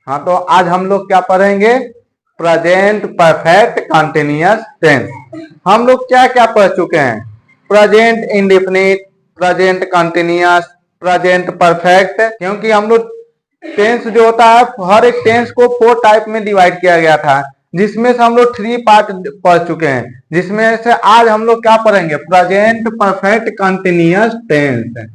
हाँ, तो आज हम लोग क्या पढ़ेंगे? Present perfect continuous tense. हम लोग क्या क्या पढ़ चुके हैं? Present indefinite, present continuous, present perfect. क्योंकि हम लोग टेंस जो होता है, हर एक टेंस को 4 टाइप में डिवाइड किया गया था, जिसमें से हम लोग 3 पार्ट पढ़ चुके हैं, जिसमें से आज हम लोग क्या पढ़ेंगे? Present perfect continuous tense.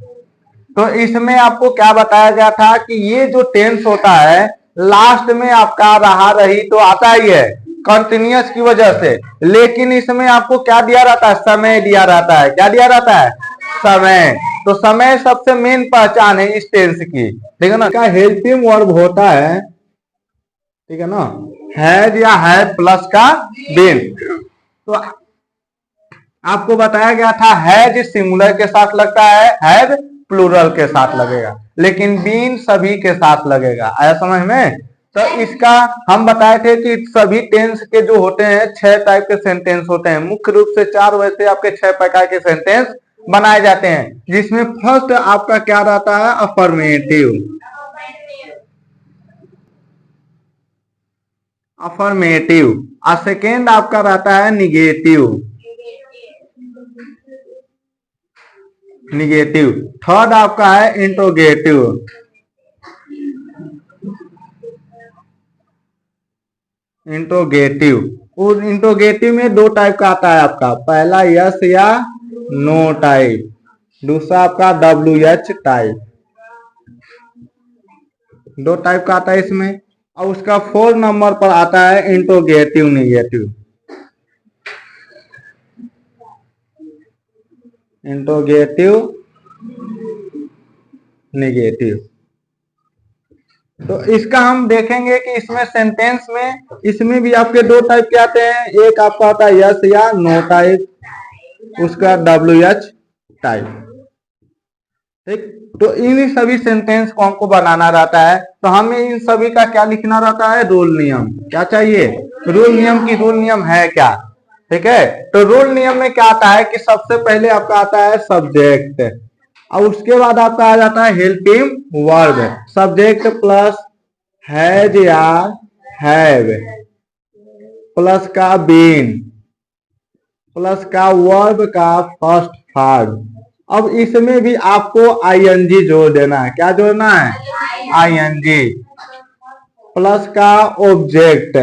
तो इसमें आपको क्या बताया गया था कि ये जो टेंस होता है, लास्ट में आपका रहा रही तो आता ही है कंटिन्यूअस की वजह से, लेकिन इसमें आपको क्या दिया रहता है? समय दिया रहता है। क्या दिया रहता है? समय। तो समय सबसे मेन पहचान है इस टेंस की, ठीक है ना। का हेल्पिंग वर्ब होता है, ठीक है ना, हैज या है प्लस का बीन। तो आपको बताया गया था हैज सिंगुलर के साथ लगता है, हैज प्लूरल के साथ लगेगा, लेकिन बीन सभी के साथ लगेगा। आया समझ में? तो इसका हम बताए थे कि सभी टेंस के जो होते हैं 6 टाइप के सेंटेंस होते हैं, मुख्य रूप से 4, वैसे आपके 6 प्रकार के सेंटेंस बनाए जाते हैं, जिसमें फर्स्ट आपका क्या रहता है? अफर्मेटिव। अफर्मेटिव। और सेकेंड आपका रहता है निगेटिव। निगेटिव। थर्ड आपका है इंट्रोगेटिव। इंट्रोगेटिव। और इंट्रोगेटिव में 2 टाइप का आता है आपका, पहला यस या नो टाइप, दूसरा आपका WH टाइप। 2 टाइप का आता है इसमें। और उसका 4 नंबर पर आता है इंट्रोगेटिव निगेटिव। Interrogative negative. तो इसका हम देखेंगे कि इसमें सेंटेंस में, इसमें भी आपके 2 टाइप के आते हैं, एक आपका आता है यस या नो टाइप, उसका WH टाइप, ठीक। तो इन सभी सेंटेंस को हमको बनाना रहता है, तो हमें इन सभी का क्या लिखना रहता है? रूल नियम। क्या चाहिए? रूल नियम। की रूल नियम है क्या? ठीक है। तो रूल नियम में क्या आता है कि सबसे पहले आपका आता है सब्जेक्ट, और उसके बाद आपका आ जाता है helping verb. Subject plus has या हैव प्लस का बीन प्लस का वर्ब का फर्स्ट फॉर्म। अब इसमें भी आपको ING जोड़ देना है। क्या जोड़ना है? ING प्लस का ऑब्जेक्ट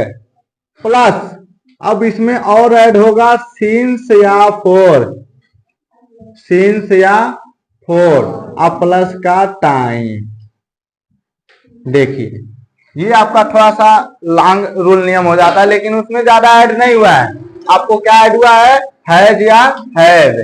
प्लस, अब इसमें और ऐड होगा सिंस या फॉर, सिंस या फॉर, और प्लस का टाइम। देखिए, ये आपका थोड़ा सा लॉन्ग रूल नियम हो जाता है, लेकिन उसमें ज्यादा ऐड नहीं हुआ है। आपको क्या ऐड हुआ है? हैज या हैव,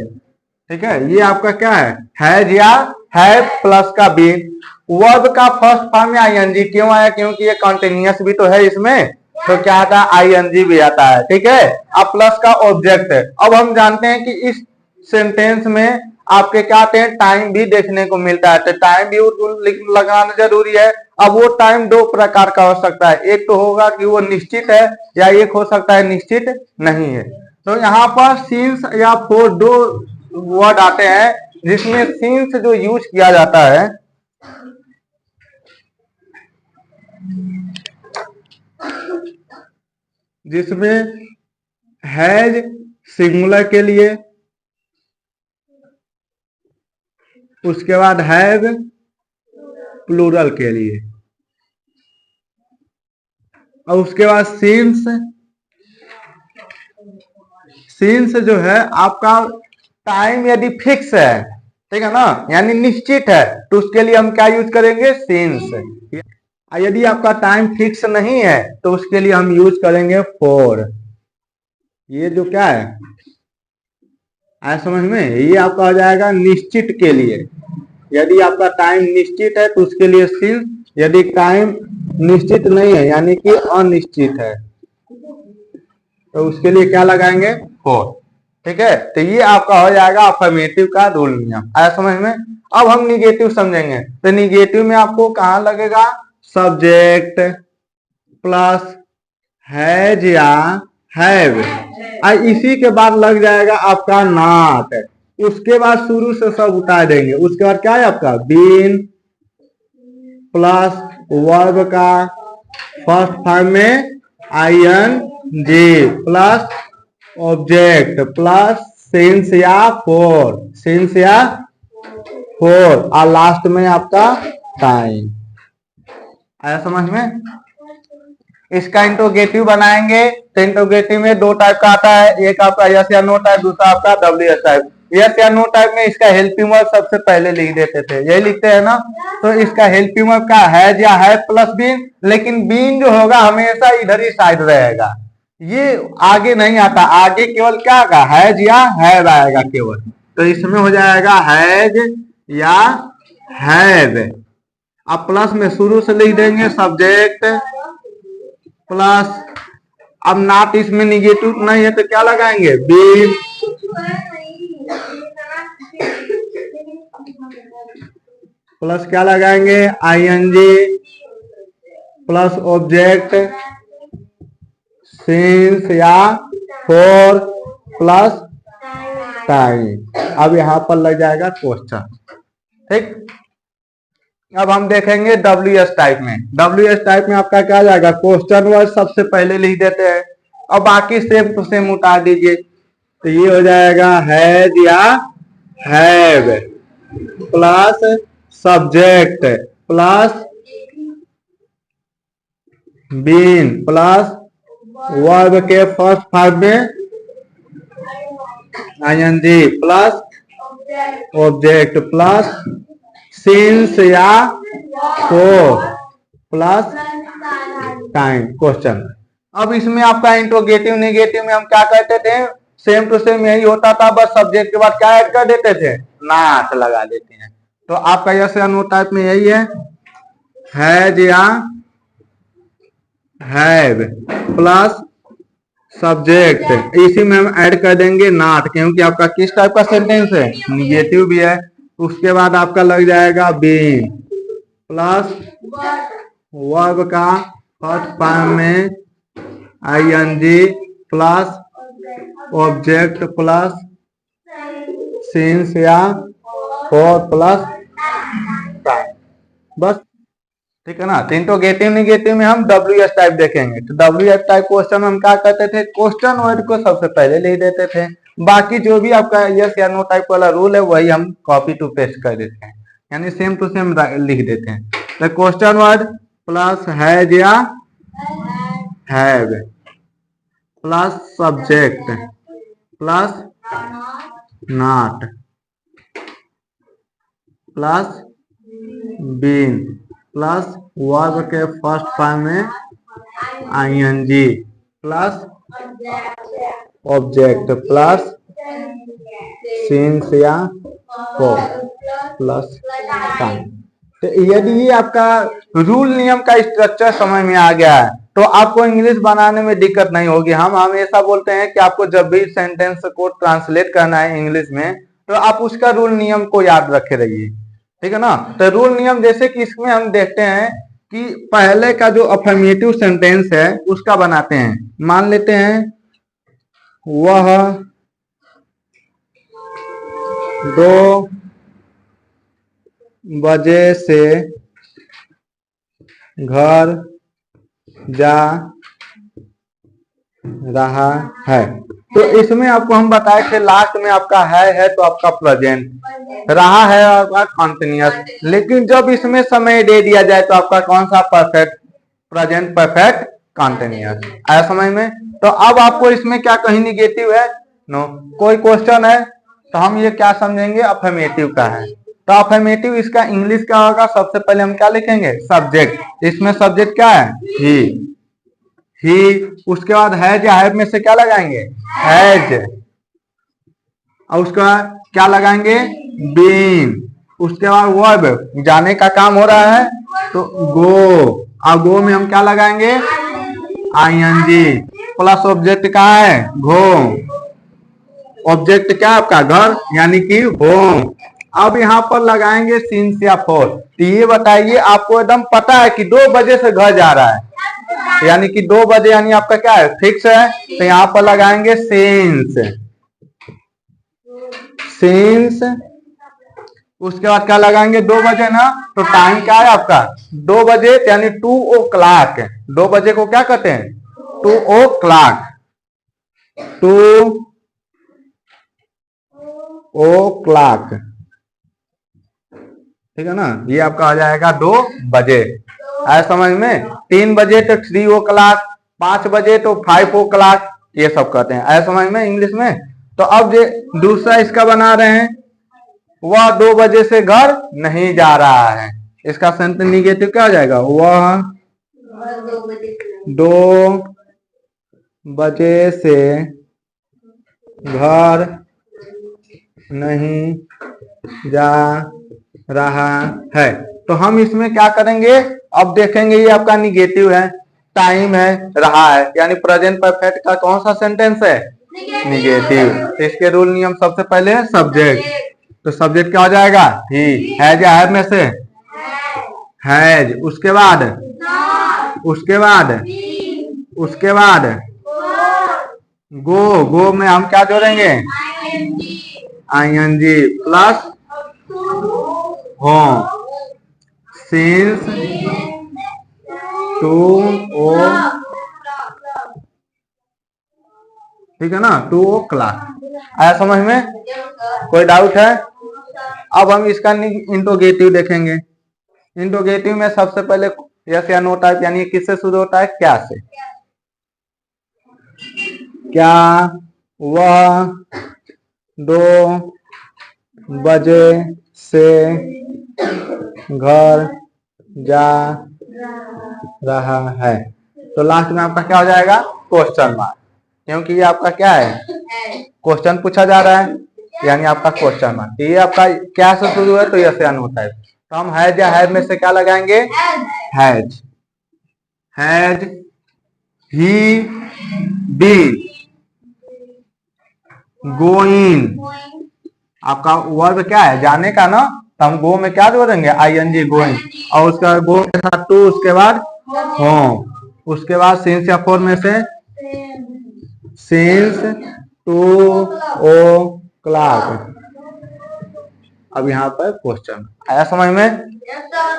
ठीक है। ये आपका क्या है? हैज या हैव प्लस का बीन। वर्ब का फर्स्ट फॉर्म में ING क्यों आया? क्योंकि ये कंटिन्यूअस भी तो है इसमें, तो क्या आता है? ING भी आता है, ठीक है। अब प्लस का ऑब्जेक्ट है। अब हम जानते हैं कि इस सेंटेंस में आपके क्या आते हैं? टाइम भी देखने को मिलता है, तो टाइम भी लगाना जरूरी है। अब वो टाइम 2 प्रकार का हो सकता है, एक तो होगा कि वो निश्चित है, या एक हो सकता है निश्चित नहीं है। तो यहाँ पर सिंस या फॉर 2 वर्ड आते हैं, जिसमें सिंस जो यूज किया जाता है, जिसमें हैज सिंगुलर के लिए, उसके बाद हैव प्लूरल के लिए, और उसके बाद सिंस। सिंस जो है आपका टाइम यदि फिक्स है, ठीक है ना, यानी निश्चित है, तो उसके लिए हम क्या यूज करेंगे? सिंस। यदि आपका टाइम फिक्स नहीं है, तो उसके लिए हम यूज करेंगे फॉर। ये जो क्या है, आया समझ में? ये आपका हो जाएगा निश्चित के लिए। यदि आपका टाइम निश्चित है, तो उसके लिए सिंस। यदि टाइम निश्चित नहीं है, यानी कि अनिश्चित है, तो उसके लिए क्या लगाएंगे? फॉर, ठीक है। तो ये आपका हो जाएगा अफर्मेटिव का रूल नियम। आया समझ में? अब हम निगेटिव समझेंगे। तो निगेटिव में आपको कहां लगेगा? सब्जेक्ट प्लस हैज या हैव, इसी के बाद लग जाएगा आपका नॉट। उसके बाद शुरू से सब उतार देंगे। उसके बाद क्या है आपका? बीन प्लस वर्ब का फर्स्ट फॉर्म में ING plus object plus since या फोर और लास्ट में आपका टाइम। आया समझ में? इसका इंट्रोगेटिव बनाएंगे तो इंट्रोगेटिव में दो टाइप का आता है, एक आपका यस या नो टाइप, दूसरा आपका WS टाइप। यस या नो टाइप में इसका हेल्पिंग वर्ब सबसे पहले लिख देते थे, यही लिखते हैं ना। तो इसका हेल्पिंग वर्ब का हैज या है प्लस बीन, लेकिन बीन जो होगा हमेशा इधर ही साइड रहेगा, ये आगे नहीं आता, आगे केवल क्या आएगा, हैज या हैव आएगा केवल। तो इसमें हो जाएगा हैज या हैव। अब प्लस में शुरू से लिख देंगे सब्जेक्ट प्लस, अब नॉट इसमें निगेटिव नहीं है तो क्या लगाएंगे, बीन प्लस क्या लगाएंगे, ING प्लस ऑब्जेक्ट सिंस या फोर प्लस टाइम। अब यहां पर लग जाएगा क्वेश्चन, ठीक। अब हम देखेंगे WS टाइप में। WS टाइप में आपका क्या जाएगा, क्वेश्चन वर्ड सबसे पहले लिख देते हैं और बाकी सेम टू सेम उतार दीजिए। तो ये हो जाएगा हैज या have plus subject plus been plus verb के फर्स्ट फॉर्म में ING plus object plus since या फोर प्लस टाइम क्वेश्चन। अब इसमें आपका इंट्रोगेटिव नेगेटिव में हम क्या कहते थे, सेम टू सेम यही होता था, बस सब्जेक्ट के बाद क्या ऐड कर देते थे, नॉट लगा देते हैं। तो आपका यस या नो टाइप में यही है, हैज या हैव प्लस सब्जेक्ट, इसी में हम ऐड कर देंगे नॉट, क्योंकि आपका किस टाइप का सेंटेंस है, निगेटिव भी है। उसके बाद आपका लग जाएगा बीन प्लस वर्ब का फर्स्ट फॉर्म में ING plus object plus since या फोर प्लस टाइम, बस, ठीक है ना। तो इंट्रोगेटिव नेगेटिव में हम WS टाइप देखेंगे। तो WS टाइप क्वेश्चन में हम क्या करते थे, क्वेश्चन वर्ड को सबसे पहले लिख देते थे, बाकी जो भी आपका यस या नो टाइप वाला रूल है वही हम कॉपी टू पेस्ट कर देते हैं, यानी सेम टू सेम लिख देते हैं। तो क्वेश्चन वर्ड प्लस हैज या have plus subject plus not plus been plus verb के फर्स्ट फॉर्म में ING plus object plus since या फोर प्लस टाइम। तो यदि आपका रूल नियम का स्ट्रक्चर समझ में आ गया है तो आपको इंग्लिश बनाने में दिक्कत नहीं होगी। हम हमेशा बोलते हैं कि आपको जब भी सेंटेंस को ट्रांसलेट करना है इंग्लिश में तो आप उसका रूल नियम को याद रखे रहिए, ठीक है ना। तो रूल नियम जैसे कि इसमें हम देखते हैं कि पहले का जो अफर्मेटिव सेंटेंस है उसका बनाते हैं। मान लेते हैं वह 2 बजे से घर जा रहा है। तो इसमें आपको हम बताए थे लास्ट में आपका है तो आपका प्रेजेंट, रहा है आपका कॉन्टिन्यूअस, लेकिन जब इसमें समय दे दिया जाए तो आपका कौन सा परफेक्ट, प्रेजेंट परफेक्ट कॉन्टिन्यूअस। आया समझ में? तो अब आपको इसमें क्या कहीं निगेटिव है, नो। कोई क्वेश्चन है तो हम ये क्या समझेंगे, अफर्मेटिव का है। तो अफर्मेटिव इसका इंग्लिश क्या होगा, सबसे पहले हम क्या लिखेंगे, सब्जेक्ट। इसमें सब्जेक्ट क्या है, ही। उसके बाद हैज या हैव में से क्या लगाएंगे, हैज। और उसके बाद क्या लगाएंगे, बीन। उसके बाद वर्ब, जाने का काम हो रहा है तो गो। और गो में हम क्या लगाएंगे, ING प्लस ऑब्जेक्ट कहाँ है, घो। ऑब्जेक्ट क्या आपका, घर, यानी कि होम। अब यहाँ पर लगाएंगे सिंस या फोर। तो ये बताइए, आपको एकदम पता है कि 2 बजे से घर जा रहा है, यानी कि 2 बजे यानी आपका क्या है, फिक्स है। तो यहाँ पर लगाएंगे सिंस। उसके बाद क्या लगाएंगे, 2 बजे ना, तो टाइम क्या है आपका 2 बजे, यानी 2 o'clock। 2 बजे को क्या कहते हैं, 2 o'clock। 2 o'clock, ठीक है ना। ये आपका आ जाएगा 2 बजे। आया समझ में। 3 बजे तो 3 o'clock, 5 बजे तो 5 o'clock, ये सब कहते हैं। आया समझ में इंग्लिश में। तो अब जो दूसरा इसका बना रहे हैं, वह 2 बजे से घर नहीं जा रहा है। इसका सेंटेंस निगेटिव क्या हो जाएगा, वह 2 बजे से घर नहीं जा रहा है। तो हम इसमें क्या करेंगे, अब देखेंगे ये आपका निगेटिव है, टाइम है, रहा है, यानी प्रेजेंट परफेक्ट का कौन सा सेंटेंस है, निगेटिव। तो इसके रूल नियम सबसे पहले है सब्जेक्ट। तो सब्जेक्ट क्या हो जाएगा, ही। हैज या हैव में से हैज, उसके बाद गो में हम क्या जोड़ेंगे, आईएनजी प्लस होम, सिंस 2 ठीक है ना, 2 o'clock। आया समझ में, कोई डाउट है। अब हम इसका इंट्रोगेटिव देखेंगे। इंट्रोगेटिव में सबसे पहले यस या नो टाइप, यानी किससे शुरू होता है, क्या से। क्या वह 2 बजे से घर जा रहा है। तो लास्ट में आपका क्या हो जाएगा, क्वेश्चन मार्क, क्योंकि ये आपका क्या है, क्वेश्चन पूछा जा रहा है, यानी आपका क्वेश्चन मार्क। ये आपका क्या से शुरू है, तो यस या नो टाइप। तो हम हैज या हैव में से क्या लगाएंगे, हैज ही बीन गोइंग। आपका वर्ब क्या है, जाने का ना, तो हम गो में क्या जोड़ेंगे, आईएनजी गोइंग, और उसका गो के साथ टू, उसके बाद होम, उसके बाद सिंस या फोर में से सिंस 2 o'clock। अब यहाँ पर क्वेश्चन आया समझ में,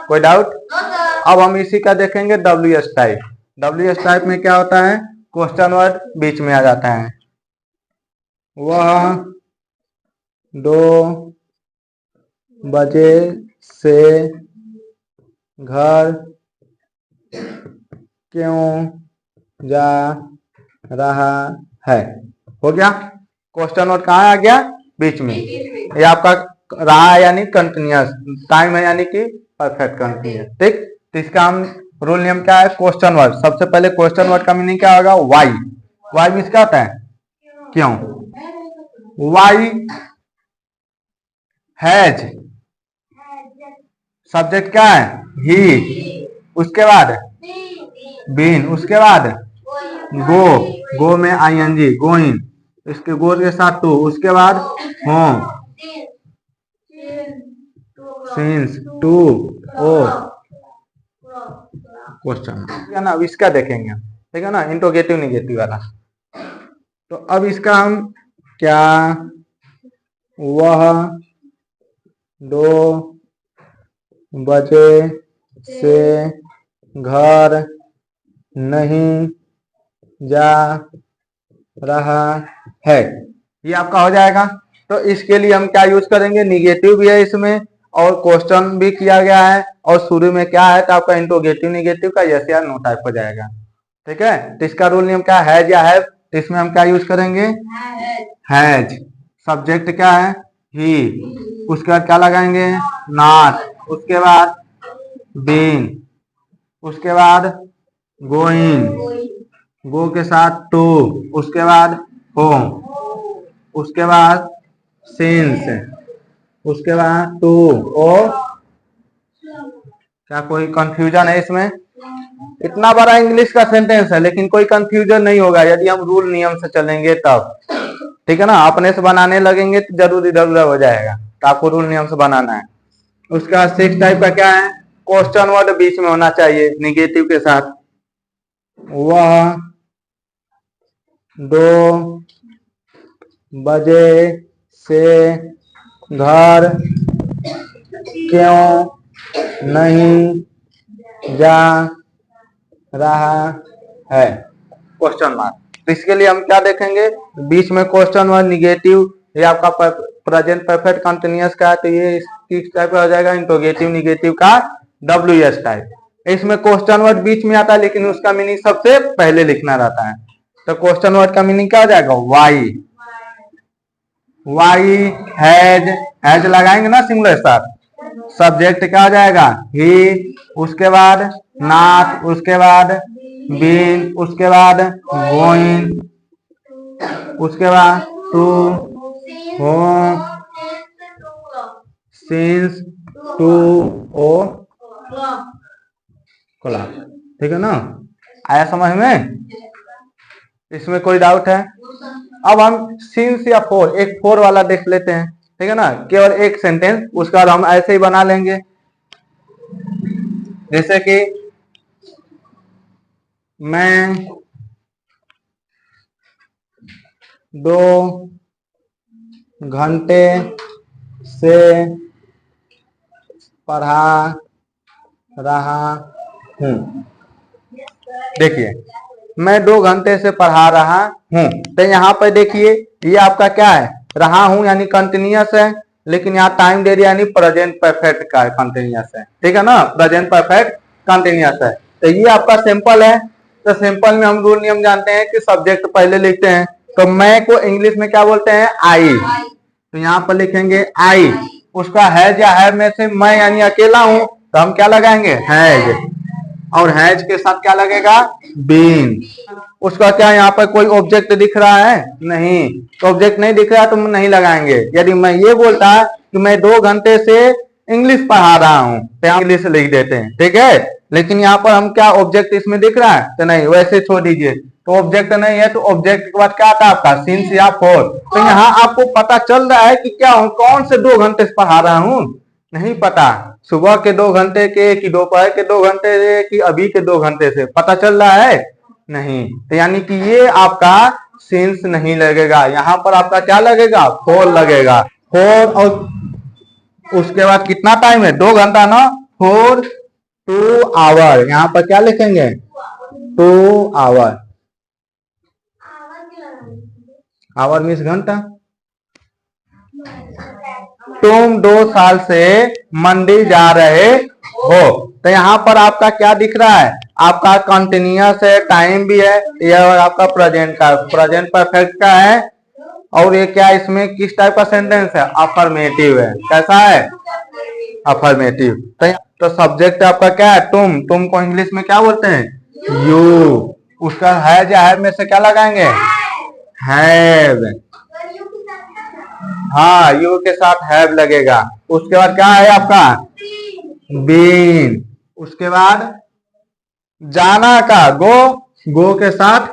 कोई डाउट। अब हम इसी का देखेंगे WS टाइप। WS टाइप में क्या होता है, क्वेश्चन वर्ड बीच में आ जाता है। वह 2 बजे से घर क्यों जा रहा है। हो गया, क्वेश्चन वर्ड कहाँ आ गया, बीच में। ये आपका रहा है यानी कंटिन्यूअस, टाइम है यानी कि परफेक्ट कंटिन्यूअस, ठीक। तो इसका हम रूल नियम क्या है, क्वेश्चन वर्ड। सबसे पहले क्वेश्चन वर्ड का मीनिंग क्या होगा, वाई। वाई मीन्स क्या होता है, क्यों। वाई हैज, सब्जेक्ट क्या है, ही, उसके बाद बीन, उसके बाद गो में आईएनजी गोइंग, इसके गो के साथ टू, उसके बाद होम, सिंस 2 ओ क्वेश्चन, ठीक है ना। अब इसका देखेंगे, ठीक है ना, इंट्रोगेटिव निगेटिव वाला। तो अब इसका हम क्या वह 2 बजे से घर नहीं जा रहा है, ये आपका हो जाएगा। तो इसके लिए हम क्या यूज करेंगे, निगेटिव भी है इसमें और क्वेश्चन भी किया गया है, और शुरू में क्या है, तो आपका इंट्रोगेटिव निगेटिव का यस या नो टाइप हो जाएगा, ठीक है। तो इसका रूल नियम क्या है, या है, तो इसमें हम क्या यूज करेंगे, हैज, सब्जेक्ट क्या है, ही, उसके बाद क्या लगाएंगे, नॉट, उसके बाद बीन, उसके बाद गोइंग, गो के साथ टू, उसके बाद होम, उसके बाद सिंस, उसके बाद टू ओ। क्या कोई कंफ्यूजन है इसमें, इतना बड़ा इंग्लिश का सेंटेंस है, लेकिन कोई कंफ्यूजन नहीं होगा यदि हम रूल नियम से चलेंगे तब, ठीक है ना। अपने से बनाने लगेंगे तो जरूर इधर उधर हो जाएगा, तो आपको रूल नियम से बनाना है। उसका 6 टाइप का क्या है, क्वेश्चन वर्ड बीच में होना चाहिए निगेटिव के साथ। वह 2 बजे से घर क्यों नहीं जा रहा है, क्वेश्चन मार्क। इसके लिए हम क्या देखेंगे, बीच में क्वेश्चन और निगेटिव, ये आपका प्रेजेंट परफेक्ट कंटिन्यूअस का है, तो ये किस टाइप का हो जाएगा, इंट्रोगेटिव निगेटिव का WS टाइप। इसमें क्वेश्चन वर्ड बीच में आता है, लेकिन उसका मीनिंग सबसे पहले लिखना रहता है। तो क्वेश्चन वर्ड का मीनिंग क्या हो जाएगा, वाई। वाई हैज लगाएंगे ना सिंगुलर साथ, सब्जेक्ट क्या हो जाएगा, ही, उसके बाद नॉट, उसके बाद बीन, उसके बाद गोइंग, उसके बाद to, home, since, to, o'clock. ठीक है ना, आया समझ में? इसमें कोई डाउट है? अब हम सिंस या फोर, एक फोर वाला देख लेते हैं। ठीक है ना, केवल एक सेंटेंस, उसके बाद हम ऐसे ही बना लेंगे, जैसे कि मैं 2 घंटे से पढ़ा रहा हूँ। देखिए, मैं 2 घंटे से पढ़ा रहा हूँ, तो यहाँ पर देखिए ये आपका क्या है, रहा हूँ यानी कंटिन्यूअस है, लेकिन यहाँ टाइम दे दिया यानी प्रेजेंट परफेक्ट का कंटिन्यूअस है। ठीक है ना, प्रेजेंट परफेक्ट कंटिन्यूअस है। तो ये आपका सिंपल है। तो सिंपल में हम रूल नियम जानते हैं कि सब्जेक्ट पहले लिखते हैं, तो मैं को इंग्लिश में क्या बोलते हैं, आई। तो यहाँ पर लिखेंगे आई, उसका हैज या हैव में से मैं यानी अकेला हूं, तो हम क्या लगाएंगे, हैज, और हैज के साथ क्या लगेगा, बीन। उसका क्या यहाँ पर कोई ऑब्जेक्ट दिख रहा है, नहीं, तो ऑब्जेक्ट नहीं दिख रहा है तो हम नहीं लगाएंगे। यदि मैं ये बोलता कि मैं 2 घंटे से इंग्लिश पढ़ा रहा हूँ, तो इंग्लिश लिख देते हैं। ठीक है, लेकिन यहाँ पर हम क्या ऑब्जेक्ट इसमें दिख रहा है, तो नहीं, वैसे छोड़ दीजिए। तो ऑब्जेक्ट नहीं है, तो ऑब्जेक्ट के बाद क्या आता है आपका, सिंस या फोर। तो यहाँ आपको पता चल रहा है कि क्या हूँ, कौन से 2 घंटे से पढ़ा रहा हूँ, नहीं पता, सुबह के 2 घंटे के, कि दोपहर के 2 घंटे से, कि अभी के 2 घंटे से, पता चल रहा है, नहीं। तो यानी कि ये आपका सिंस नहीं लगेगा, यहाँ पर आपका क्या लगेगा, फोर लगेगा। फोर, और उसके बाद कितना टाइम है, 2 घंटा ना, 2 आवर, यहाँ पर क्या लिखेंगे, 2 आवर। आवर मीन्स घंटा। तुम 2 साल से मंदिर जा रहे हो, तो यहाँ पर आपका क्या दिख रहा है, आपका कंटिन्यूअस है, टाइम भी है, यह आपका प्रेजेंट का, प्रेजेंट परफेक्ट का है। और ये क्या, इसमें किस टाइप का सेंटेंस है, अफर्मेटिव है। कैसा है, अफर्मेटिव। तो सब्जेक्ट आपका क्या है, तुम को इंग्लिश में क्या बोलते हैं, यू। उसका है या है में से क्या लगाएंगे, हैव। हाँ, यू के साथ हैव लगेगा। उसके बाद क्या है आपका, बीन। उसके बाद जाना का, गो के साथ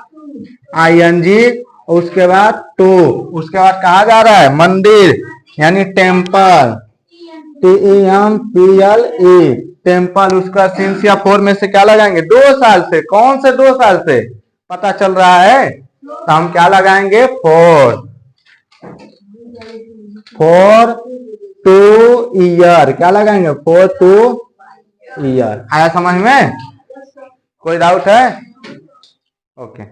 आईएनजी। उसके बाद टू, उसके बाद कहा जा रहा है, मंदिर यानी टेम्पल, TEMPLE, टेम्पल। उसका सिंस या फोर में से क्या लगाएंगे, 2 साल से, कौन से 2 साल से पता चल रहा है, तो हम क्या लगाएंगे, फोर। 2 ईयर, क्या लगाएंगे, 2 ईयर। आया समझ में, कोई डाउट है? ओके।